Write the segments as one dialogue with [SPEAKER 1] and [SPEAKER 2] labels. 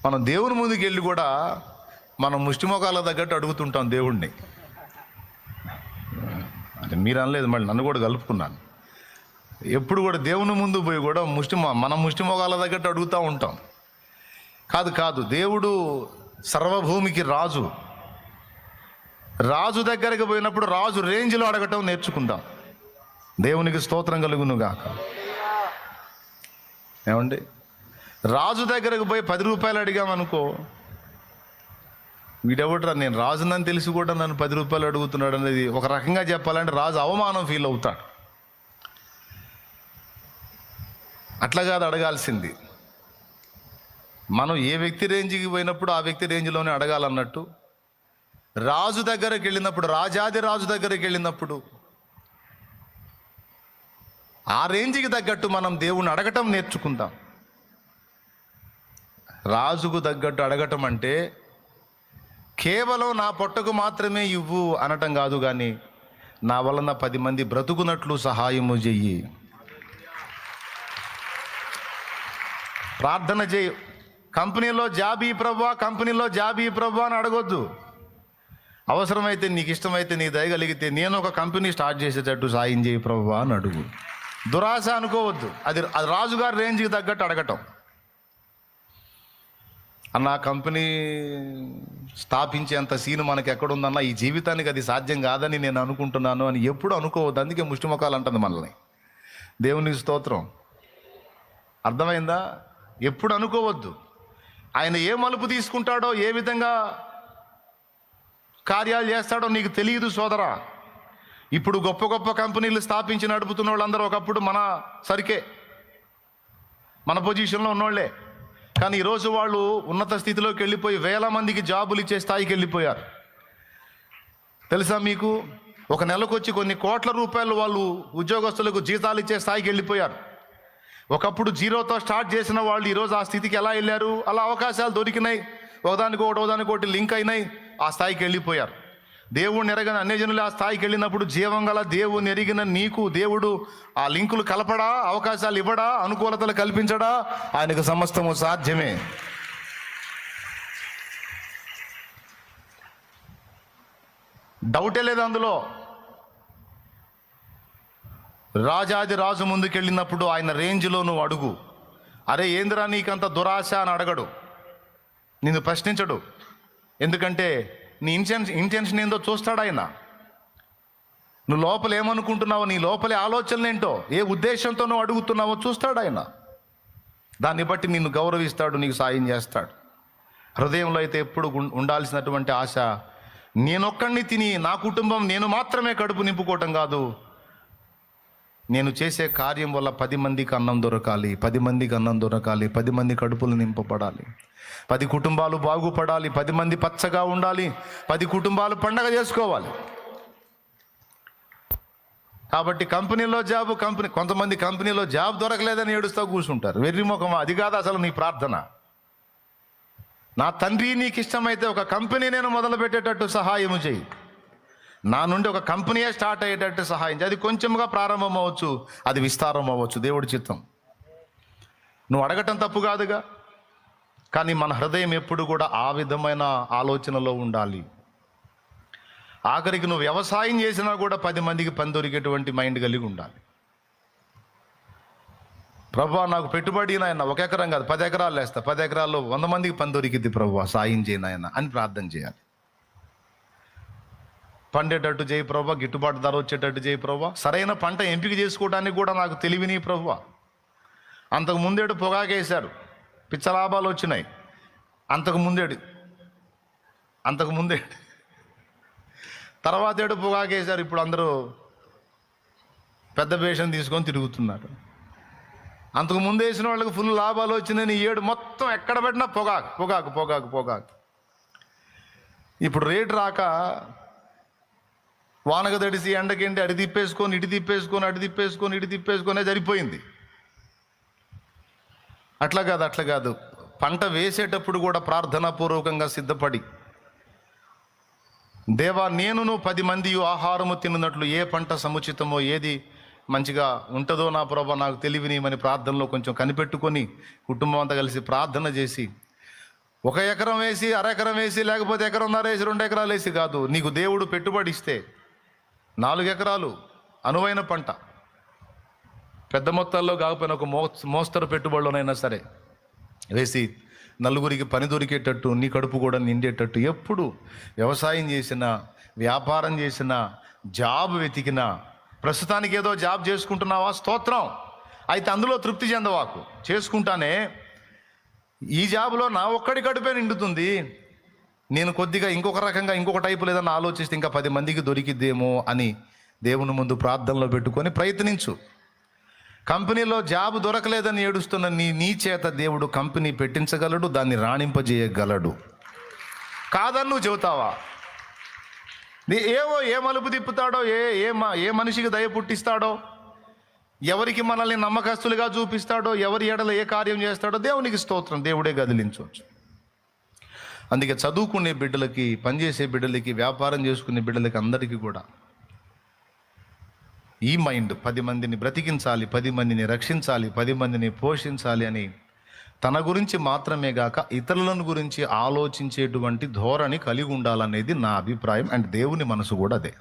[SPEAKER 1] మనం దేవుని ముందుకు వెళ్ళి కూడా మనం ముష్టిమొఖాల తగ్గట్టు అడుగుతుంటాం దేవుణ్ణి. అంటే మీరు అనలేదు, మళ్ళీ నన్ను కూడా కలుపుకున్నాను. ఎప్పుడు కూడా దేవుని ముందు పోయి కూడా మనం ముష్టిమొఖాల తగ్గట్టు అడుగుతూ ఉంటాం. కాదు, దేవుడు సర్వభూమికి రాజు. రాజు దగ్గరికి పోయినప్పుడు రాజు రేంజ్లో అడగటం నేర్చుకుందాం. దేవునికి స్తోత్రం కలుగునుగాక. ఏమండి, రాజు దగ్గరకు పోయి 10 రూపాయలు అడిగామనుకో, వీడెవడరా, నేను రాజునని తెలిసి కూడా నన్ను 10 రూపాయలు అడుగుతున్నాడు అనేది ఒక రకంగా చెప్పాలంటే రాజు అవమానం ఫీల్ అవుతాడు. అట్లా కాదు అడగాల్సింది. మనం ఏ వ్యక్తి రేంజ్కి పోయినప్పుడు ఆ వ్యక్తి రేంజ్లోనే అడగాలన్నట్టు, రాజు దగ్గరికి వెళ్ళినప్పుడు, రాజాది రాజు దగ్గరికి వెళ్ళినప్పుడు ఆ రేంజ్కి తగ్గట్టు మనం దేవుణ్ణి అడగటం నేర్చుకుందాం. రాజుకు తగ్గట్టు అడగటం అంటే కేవలం నా పొట్టకు మాత్రమే ఇవ్వు అనటం కాదు, కానీ నా వలన 10 మంది బ్రతుకున్నట్లు సహాయము చెయ్యి. ప్రార్థన చేయి. కంపెనీలో జాబీ ప్రభా, కంపెనీలో జాబీ ప్రభా అని అడగొద్దు. అవసరమైతే నీకు ఇష్టమైతే నీ దయగలిగితే నేను ఒక కంపెనీ స్టార్ట్ చేసేటట్టు సాయం చేయి ప్రభా అని అడుగు. దురాశ అనుకోవద్దు. అది రాజుగారి రేంజ్కి తగ్గట్టు అడగటం. అన్న కంపెనీ స్థాపించేంత సీన్ మనకి ఎక్కడుందన్న, ఈ జీవితానికి అది సాధ్యం కాదని నేను అనుకుంటున్నాను అని ఎప్పుడు అనుకోవద్దు. అందుకే ముష్టిముఖాలు అంటుంది మనల్ని. దేవునికి స్తోత్రం. అర్థమైందా? ఎప్పుడు అనుకోవద్దు. ఆయన ఏ మలుపు తీసుకుంటాడో, ఏ విధంగా కార్యాలు చేస్తాడో నీకు తెలియదు సోదరా. ఇప్పుడు గొప్ప గొప్ప కంపెనీలు స్థాపించి నడుపుతున్న వాళ్ళందరూ ఒకప్పుడు మన సరికే, మన పొజిషన్లో ఉన్నోళ్లే. కానీ ఈరోజు వాళ్ళు ఉన్నత స్థితిలోకి వెళ్ళిపోయి 1000 మందికి జాబులు ఇచ్చే స్థాయికి వెళ్ళిపోయారు. తెలుసా మీకు? ఒక నెలకు వచ్చి కొన్ని కోట్ల రూపాయలు వాళ్ళు ఉద్యోగస్తులకు జీతాలు ఇచ్చే స్థాయికి వెళ్ళిపోయారు. ఒకప్పుడు జీరోతో స్టార్ట్ చేసిన వాళ్ళు ఈరోజు ఆ స్థితికి ఎలా వెళ్ళారు? అలా అవకాశాలు దొరికినాయి, ఒకదానికొకటి లింక్ అయినాయి, ఆ స్థాయికి వెళ్ళిపోయారు. దేవుడిని ఎరగని అన్యజనులు ఆ స్థాయికి వెళ్ళినప్పుడు జీవం గల దేవుని ఎరిగిన నీకు దేవుడు ఆ లింకులు కలపడా, అవకాశాలు ఇవ్వడా, అనుకూలతలు కల్పించడా? ఆయనకు సమస్తము సాధ్యమే. డౌటే లేదు అందులో. రాజాది రాజు ముందుకెళ్ళినప్పుడు ఆయన రేంజ్లో నువ్వు అడుగు. అరే ఏందిరా నీకంత దురాశ అని అడగడు, నిన్ను ప్రశ్నించడు. ఎందుకంటే నీ ఇంటెన్షన్ ఏందో చూస్తాడు ఆయన. నువ్వు లోపల ఏమనుకుంటున్నావో, నీ లోపలే ఆలోచనలు ఏంటో, ఏ ఉద్దేశంతో నువ్వు అడుగుతున్నావో చూస్తాడు ఆయన. దాన్ని బట్టి నిన్ను గౌరవిస్తాడు, నీకు సాయం చేస్తాడు. హృదయంలో అయితే ఎప్పుడు ఉండాల్సినటువంటి ఆశ, నేనొక్కడిని తిని నా కుటుంబం నేను మాత్రమే కడుపు నింపుకోవటం కాదు, నేను చేసే కార్యం వల్ల 10 మందికి అన్నం దొరకాలి, 10 మందికి అన్నం దొరకాలి, 10 మంది కడుపులు నింపబడాలి, 10 కుటుంబాలు బాగుపడాలి, 10 మంది పచ్చగా ఉండాలి, 10 కుటుంబాలు పండగ చేసుకోవాలి. కాబట్టి కంపెనీలో జాబ్, కొంతమంది కంపెనీలో జాబ్ దొరకలేదని ఏడుస్తూ కూర్చుంటారు. వెర్రిముఖమా? అది కాదు అసలు నీ ప్రార్థన. నా తండ్రి నీకు ఇష్టమైతే ఒక కంపెనీ నేను మొదలు పెట్టేటట్టు సహాయము చేయి. నా నుండి ఒక కంపెనీయే స్టార్ట్ అయ్యేటట్టు సహాయం చేయి. అది కొంచెంగా ప్రారంభం అవ్వచ్చు, అది విస్తారం అవ్వచ్చు, దేవుడి చిత్తం. నువ్వు అడగటం తప్పు కాదుగా, కానీ మన హృదయం ఎప్పుడు కూడా ఆ విధమైన ఆలోచనలో ఉండాలి. ఆఖరికి నువ్వు వ్యవసాయం చేసినా కూడా 10 మందికి పని దొరికేటువంటి మైండ్ కలిగి ఉండాలి. ప్రభువా నాకు పెట్టుబడి నాయన 1 ఎకరం కాదు 10 ఎకరాలు వేస్తా, 10 ఎకరాల్లో 100 మందికి పని దొరికిద్ది ప్రభువా, సాయం చేయి నాయన అని ప్రార్థన చేయాలి. పండేటట్టు చేయి ప్రభువా, గిట్టుబాటు ధర వచ్చేటట్టు చేయి ప్రభువా, సరైన పంట ఎంపిక చేసుకోవడానికి కూడా నాకు తెలివిని ప్రభువా. అంతకు ముందేడు పొగాకేశారు, పిచ్చ లాభాలు వచ్చినాయి. అంతకు ముందేడు తర్వాత ఏడు పొగాకేశారు, ఇప్పుడు అందరూ పెద్ద బేషన్ తీసుకొని తిరుగుతున్నారు. అంతకు ముందు వేసిన వాళ్ళకి ఫుల్ లాభాలు వచ్చినాయని ఏడు మొత్తం ఎక్కడ పెట్టినా పొగాకు. ఇప్పుడు రేటు రాక వానక తడిసి ఎండకేంటి అడి తిప్పేసుకొని ఇటు తిప్పేసుకొనే సరిపోయింది. అట్లా కాదు. పంట వేసేటప్పుడు కూడా ప్రార్థనాపూర్వకంగా సిద్ధపడి, దేవా నేను 10 మంది ఆహారము తిన్నట్లు ఏ పంట సముచితమో, ఏది మంచిగా ఉంటుందో నా ప్రభా నాకు తెలివినిమని ప్రార్థనలో కొంచెం కనిపెట్టుకొని కుటుంబం అంతా కలిసి ప్రార్థన చేసి 1 ఎకరం వేసి, అరెకరం వేసి, లేకపోతే ఎకరంన్నర వేసి, 2 ఎకరాలు వేసి కాదు. నీకు దేవుడు పెట్టుబడి ఇస్తే 4 ఎకరాలు అనువైన పంట, పెద్ద మొత్తాల్లో కాకపోయినా ఒక మోస్తరు పెట్టుబడిలోనైనా సరే వేసి నలుగురికి పని దొరికేటట్టు, నీ కడుపు కూడా నిండేటట్టు, ఎప్పుడు వ్యవసాయం చేసినా, వ్యాపారం చేసినా, జాబ్ వెతికినా, ప్రస్తుతానికి ఏదో జాబ్ చేసుకుంటున్నావా, స్తోత్రం. అయితే అందులో తృప్తి చెందవాకు. చేసుకుంటానే ఈ జాబ్లో నా ఒక్కడి కడుపే నిండుతుంది, నేను కొద్దిగా ఇంకొక రకంగా ఇంకొక టైపు లేదని ఆలోచిస్తే ఇంకా 10 మందికి దొరికిద్దేమో అని దేవుని ముందు ప్రార్థనలో పెట్టుకొని ప్రయత్నించు. కంపెనీలో జాబ్ దొరకలేదని ఏడుస్తున్న నీ చేత దేవుడు కంపెనీ పెట్టించగలడు, దాన్ని రాణింపజేయగలడు. కాదని నువ్వు చెబుతావా? ఏ మలుపు తిప్పుతాడో, ఏ మనిషికి దయ పుట్టిస్తాడో, ఎవరికి మనల్ని నమ్మకస్తులుగా చూపిస్తాడో, ఎవరి ఎడల ఏ కార్యం చేస్తాడో దేవునికి స్తోత్రం, దేవుడే గదిలించవచ్చు. అందుకే చదువుకునే బిడ్డలకి, పనిచేసే బిడ్డలకి, వ్యాపారం చేసుకునే బిడ్డలకి అందరికీ కూడా ఈ మైండ్ 10 మందిని బ్రతికించాలి, 10 మందిని రక్షించాలి, 10 మందిని పోషించాలి అని తన గురించి మాత్రమే గాక ఇతరులను గురించి ఆలోచించేటువంటి ధోరణి కలిగి ఉండాలనేది నా అభిప్రాయం. అండ్ దేవుని మనసు కూడా అదే.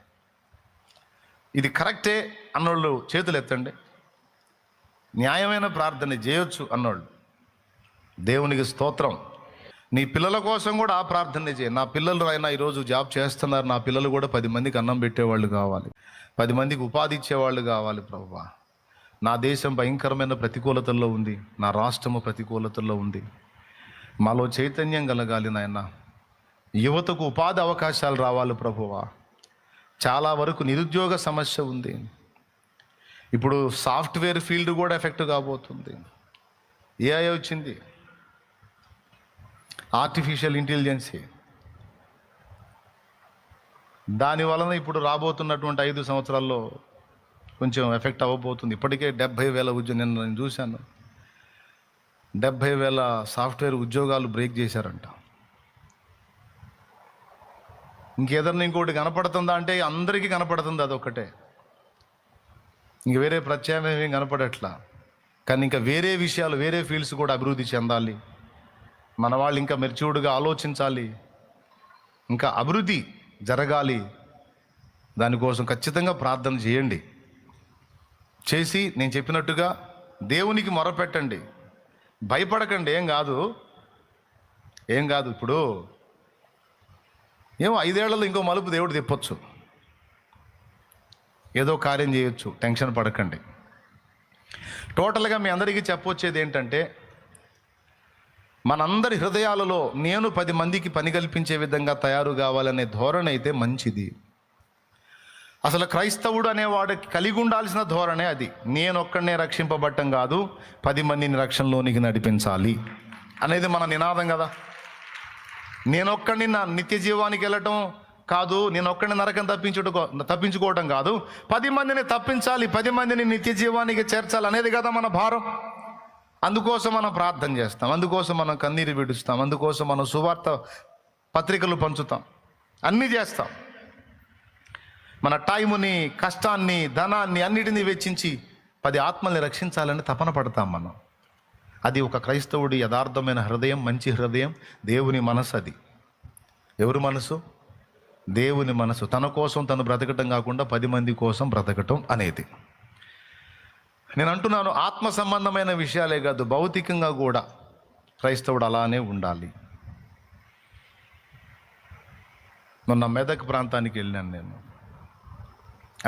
[SPEAKER 1] ఇది కరెక్టే అన్నోళ్ళు చేతులు ఎత్తండి. న్యాయమైన ప్రార్థన చేయొచ్చు అన్నోళ్ళు దేవునికి స్తోత్రం. నీ పిల్లల కోసం కూడా ఆ ప్రార్థనే చేయి. నా పిల్లలు అయినా ఈరోజు జాబ్ చేస్తున్నారు, నా పిల్లలు కూడా 10 మందికి అన్నం పెట్టేవాళ్ళు కావాలి, 10 మందికి ఉపాధి ఇచ్చేవాళ్ళు కావాలి ప్రభువా. నా దేశం భయంకరమైన ప్రతికూలతల్లో ఉంది, నా రాష్ట్రము ప్రతికూలతల్లో ఉంది, మాలో చైతన్యం కలగాలి నాయన. యువతకు ఉపాధి అవకాశాలు రావాలి ప్రభువా. చాలా వరకు నిరుద్యోగ సమస్య ఉంది. ఇప్పుడు సాఫ్ట్వేర్ ఫీల్డ్ కూడా ఎఫెక్ట్ కాబోతుంది. ఏఐ వచ్చింది, ఆర్టిఫిషియల్ ఇంటెలిజెన్సీ. దాని వలన ఇప్పుడు రాబోతున్నటువంటి 5 సంవత్సరాల్లో కొంచెం ఎఫెక్ట్ అవ్వబోతుంది. ఇప్పటికే 70,000 ఉద్యోగం నేను చూశాను, 70,000 సాఫ్ట్వేర్ ఉద్యోగాలు బ్రేక్ చేశారంట. ఇంకేదన్నా ఇంకోటి కనపడుతుందా అంటే అందరికీ కనపడుతుంది అదొక్కటే, ఇంక వేరే ప్రత్యామ్నాయం ఏం కనపడట్లా. కానీ ఇంకా వేరే విషయాలు, వేరే ఫీల్డ్స్ కూడా అభివృద్ధి చెందాలి. మన వాళ్ళు ఇంకా మెచ్యూర్డ్గా ఆలోచించాలి, ఇంకా అభివృద్ధి జరగాలి. దానికోసం ఖచ్చితంగా ప్రార్థన చేయండి. చేసి నేను చెప్పినట్టుగా దేవునికి మొరపెట్టండి. భయపడకండి, ఏం కాదు. ఇప్పుడు ఏమో 5 ఏళ్లలో ఇంకో మలుపు దేవుడు తిప్పొచ్చు, ఏదో కార్యం చేయొచ్చు. టెన్షన్ పడకండి. టోటల్గా మీ అందరికీ చెప్పొచ్చేది ఏంటంటే, మనందరి హృదయాలలో నేను 10 మందికి పని కల్పించే విధంగా తయారు కావాలనే ధోరణి అయితే మంచిది. అసలు క్రైస్తవుడు అనేవాడికి కలిగి ఉండాల్సిన ధోరణే అది. నేనొక్కడనే రక్షింపబట్టం కాదు, 10 మందిని రక్షణలోనికి నడిపించాలి అనేది మన నినాదం కదా. నేనొక్కడిని నా నిత్య జీవానికి వెళ్ళటం కాదు, నేనొక్కడిని నరకం తప్పించుకోవటం కాదు, 10 మందిని తప్పించాలి, 10 మందిని నిత్య జీవానికి చేర్చాలి అనేది కదా మన భారం. అందుకోసం మనం ప్రార్థన చేస్తాం, అందుకోసం మనం కన్నీరు విడుస్తాం, అందుకోసం మనం సువార్త పత్రికలు పంచుతాం, అన్నీ చేస్తాం. మన టైముని, కష్టాన్ని, ధనాన్ని అన్నిటినీ వెచ్చించి 10 ఆత్మల్ని రక్షించాలని తపన పడతాం మనం. అది ఒక క్రైస్తవుడి యథార్థమైన హృదయం, మంచి హృదయం, దేవుని మనసు. అది ఎవరి మనసు? దేవుని మనసు. తన కోసం తను బ్రతకటం కాకుండా 10 మంది కోసం బ్రతకటం అనేది. నేను అంటున్నాను, ఆత్మ సంబంధమైన విషయాలే కాదు, భౌతికంగా కూడా క్రైస్తవుడు అలానే ఉండాలి. మొన్న మెదక్ ప్రాంతానికి వెళ్ళాను నేను.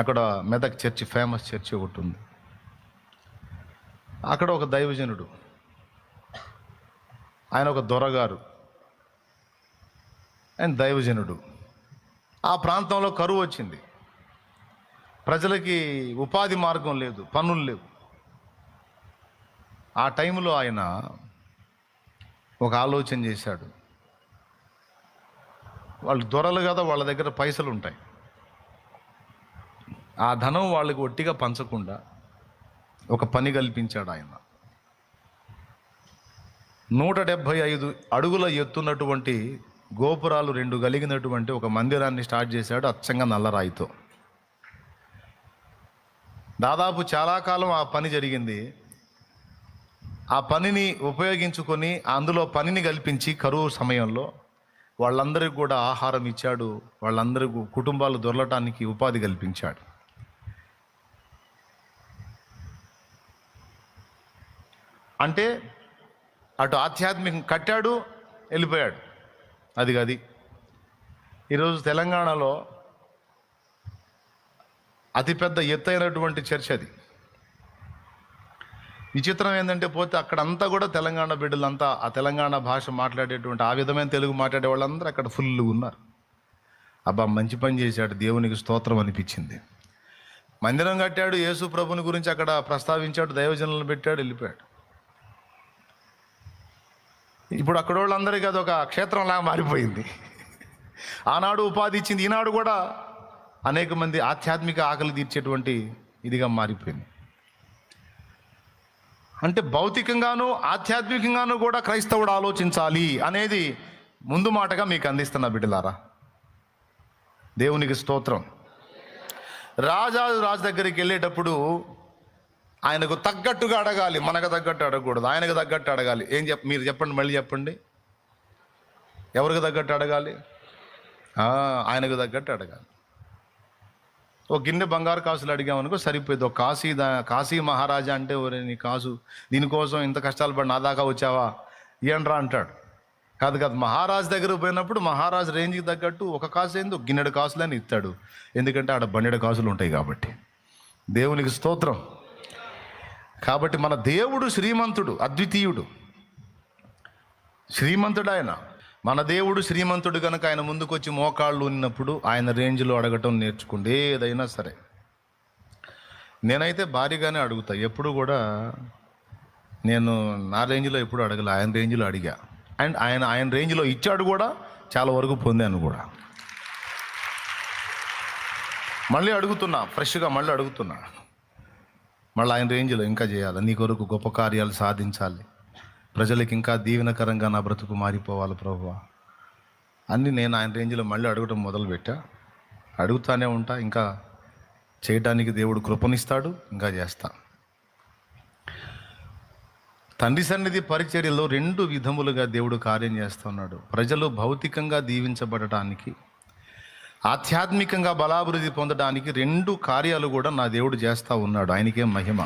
[SPEAKER 1] అక్కడ మెదక్ చర్చి, ఫేమస్ చర్చి ఒకటి ఉంది. అక్కడ ఒక దైవజనుడు, ఆయన ఒక దొరగారు, ఆయన దైవజనుడు. ఆ ప్రాంతంలో కరువు వచ్చింది, ప్రజలకి ఉపాధి మార్గం లేదు, పనులు లేవు. ఆ టైంలో ఆయన ఒక ఆలోచన చేశాడు. వాళ్ళు దొరలు కదా, వాళ్ళ దగ్గర పైసలు ఉంటాయి. ఆ ధనం వాళ్ళకి ఒట్టిగా పంచకుండా ఒక పని కల్పించాడు ఆయన. 175 అడుగుల ఎత్తున్నటువంటి గోపురాలు 2 కలిగినటువంటి ఒక మందిరాన్ని స్టార్ట్ చేశాడు, అచ్చంగా నల్లరాయితో. దాదాపు చాలా కాలం ఆ పని జరిగింది. ఆ పనిని ఉపయోగించుకొని అందులో పనిని కల్పించి కరువు సమయంలో వాళ్ళందరికీ కూడా ఆహారం ఇచ్చాడు, వాళ్ళందరి కుటుంబాలు దొరలటానికి ఉపాధి కల్పించాడు. అంటే అటు ఆధ్యాత్మికం కట్టాడు, వెళ్ళిపోయాడు. అది ఈరోజు తెలంగాణలో అతిపెద్ద ఎత్తైనటువంటి చర్చ్ అది. విచిత్రం ఏంటంటే పోతే అక్కడంతా కూడా తెలంగాణ బిడ్డలంతా ఆ తెలంగాణ భాష మాట్లాడేటువంటి ఆ విధమైన తెలుగు మాట్లాడే వాళ్ళందరూ అక్కడ ఫుల్గా ఉన్నారు. అబ్బా మంచి పని చేశాడు, దేవునికి స్తోత్రం అనిపించింది. మందిరం కట్టాడు, యేసు ప్రభుని గురించి అక్కడ ప్రస్తావించాడు, దైవజనులను పెట్టాడు, వెళ్ళిపోయాడు. ఇప్పుడు అక్కడ వాళ్ళందరికీ అదొక క్షేత్రంలాగా మారిపోయింది. ఆనాడు ఉపాధి ఇచ్చింది, ఈనాడు కూడా అనేక మంది ఆధ్యాత్మిక ఆకలి తీర్చేటువంటి ఇదిగా మారిపోయింది. అంటే భౌతికంగాను ఆధ్యాత్మికంగాను కూడా క్రైస్తవుడు ఆలోచించాలి అనేది ముందు మాటగా మీకు అందిస్తున్న బిడ్డలారా, దేవునికి స్తోత్రం. రాజు దగ్గరికి వెళ్ళేటప్పుడు ఆయనకు తగ్గట్టుగా అడగాలి, మనకు తగ్గట్టు అడగకూడదు. ఆయనకు తగ్గట్టు అడగాలి. మీరు చెప్పండి, మళ్ళీ చెప్పండి. ఎవరికి తగ్గట్టు అడగాలి? ఆయనకు తగ్గట్టు అడగాలి. ఒక గిన్నె బంగారు కాసులు అడిగామనుకో సరిపోయింది. ఒక కాశీ మహారాజా అంటే ఒరే నీ కాసు, దీనికోసం ఇంత కష్టాలు పడి నా దాకా వచ్చావా ఏంట్రా అంటాడు. కాదు, మహారాజు దగ్గరకు పోయినప్పుడు మహారాజు రేంజ్కి తగ్గట్టు ఒక కాసు ఏంది, ఒక గిన్నెడు కాసులని ఇస్తాడు. ఎందుకంటే ఆడ బండెడు కాసులు ఉంటాయి కాబట్టి. దేవునికి స్తోత్రం. కాబట్టి మన దేవుడు శ్రీమంతుడు, అద్వితీయుడు, శ్రీమంతుడు ఆయన. మన దేవుడు శ్రీమంతుడు కనుక ఆయన ముందుకు వచ్చి మోకాళ్ళు ఉన్నప్పుడు ఆయన రేంజ్లో అడగటం నేర్చుకోండి. ఏదైనా సరే నేనైతే భారీగానే అడుగుతా. ఎప్పుడు కూడా నేను నా రేంజ్లో ఎప్పుడు అడగలే, ఆయన రేంజ్లో అడిగా. అండ్ ఆయన రేంజ్లో ఇచ్చాడు కూడా, చాలా వరకు పొందాను కూడా. మళ్ళీ అడుగుతున్నా, ఫ్రెష్గా మళ్ళీ అడుగుతున్నా. మళ్ళీ ఆయన రేంజ్లో ఇంకా చేయాలి, నీ కొరకు గొప్ప కార్యాలు సాధించాలి, ప్రజలకి ఇంకా దీవెనకరంగా నా బ్రతుకు మారిపోవాలి ప్రభువా అన్నీ నేను ఆయన రేంజ్లో మళ్ళీ అడగటం మొదలుపెట్టా. అడుగుతానే ఉంటా, ఇంకా చేయటానికి దేవుడు కృపనిస్తాడు, ఇంకా చేస్తా. తండ్రి సన్నిధి పరిచర్యలో 2 విధములుగా దేవుడు కార్యం చేస్తున్నాడు. ప్రజలు భౌతికంగా దీవించబడటానికి, ఆధ్యాత్మికంగా బలాభివృద్ధి పొందడానికి 2 కార్యాలు కూడా నా దేవుడు చేస్తూ ఉన్నాడు. ఆయనకే మహిమ.